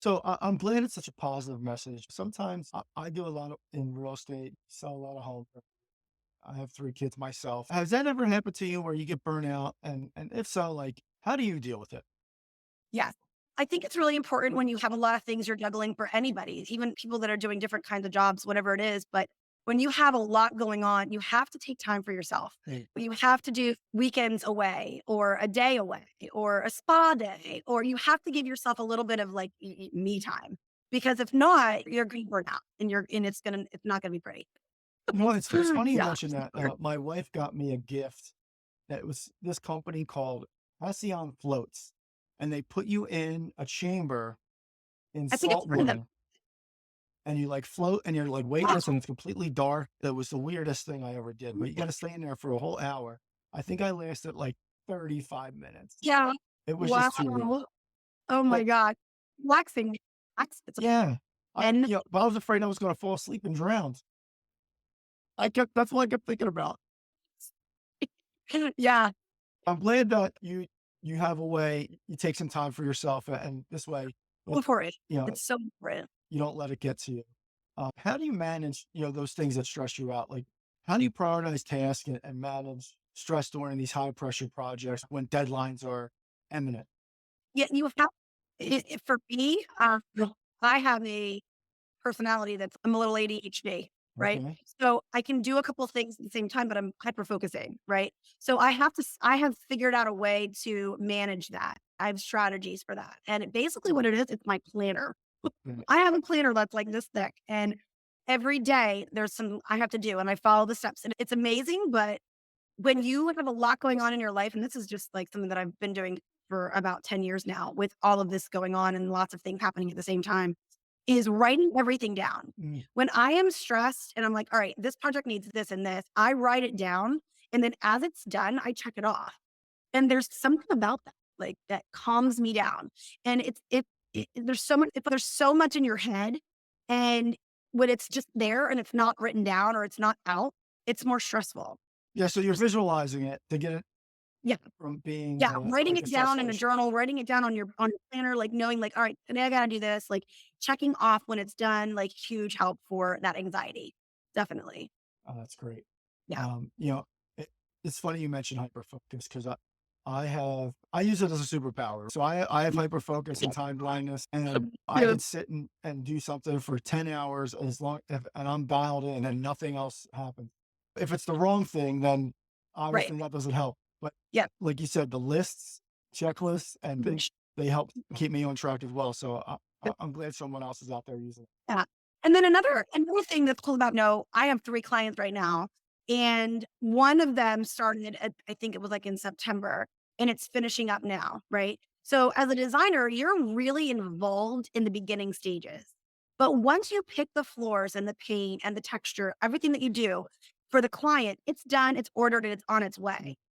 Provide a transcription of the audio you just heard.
So I'm glad it's such a positive message. Sometimes I do a lot in real estate, sell a lot of homes. I have 3 kids myself. Has that ever happened to you where you get burnout? And if so, like, how do you deal with it? Yes. I think it's really important when you have a lot of things you're juggling for anybody, even people that are doing different kinds of jobs, whatever it is. But when you have a lot going on, you have to take time for yourself. Hey, You have to do weekends away or a day away or a spa day, or you have to give yourself a little bit of like me time. Because if not, you're going to burn out and it's not gonna be pretty. it's funny you Yeah. mentioned that. My wife got me a gift that was this company called Halcyon Floats, and they put you in a chamber in I think I've salt heard of them. water, and you like float, and you're like weightless, and it's completely dark. That was the weirdest thing I ever did. But you got to stay in there for a whole hour. I think I lasted like 35 minutes. Yeah. It was just too weird. Wow. Oh my But god. Relaxing. It's yeah, and but I was afraid I was going to fall asleep and drown. That's what I kept thinking about. yeah, I'm glad that you have a way, you take some time for yourself, and this way, go it, for it. you know, It's so important. you don't let it get to you. How do you manage, those things that stress you out? Like, how do you prioritize tasks and manage stress during these high pressure projects when deadlines are imminent? Yeah, you have for me, I have a personality that's I'm a little ADHD, right? Okay. So I can do a couple of things at the same time, but I'm hyper focusing, right? So I have figured out a way to manage that. I have strategies for that. And basically what it is, it's my planner. Mm. I have a planner that's like this thick and every day there's some I have to do and I follow the steps and it's amazing, but when you have a lot going on in your life, and this is just like something that I've been doing for about 10 years now with all of this going on and lots of things happening at the same time, is writing everything down. Mm. When I am stressed and I'm like, all right, this project needs this and this, I write it down. And then as it's done, I check it off. And there's something about that, like that calms me down. And there's so much in your head. And when it's just there and it's not written down or it's not out, it's more stressful. Yeah, so you're visualizing it to get it Yeah. from being Yeah, writing like it a down in a sensation. journal, writing it down on your planner, like knowing like, all right, today I gotta do this, like checking off when it's done, like huge help for that anxiety. Definitely. Oh, that's great. Yeah. Um, you know, it, it's funny you mentioned hyperfocus because I use it as a superpower. So I have hyperfocus and time blindness, and I Yeah. could sit and do something for 10 hours and I'm dialed in and nothing else happens. If it's the wrong thing, then Right. obviously that doesn't help. But Yeah. like you said, the lists, checklists, and things, they help keep me on track as well. So I'm glad someone else is out there using it. Yeah. And then another thing that's cool about no, I have 3 clients right now, and one of them started at I think it was like in September, and it's finishing up now, right? So as a designer, you're really involved in the beginning stages. But once you pick the floors and the paint and the texture, everything that you do for the client, it's done, it's ordered, and it's on its way.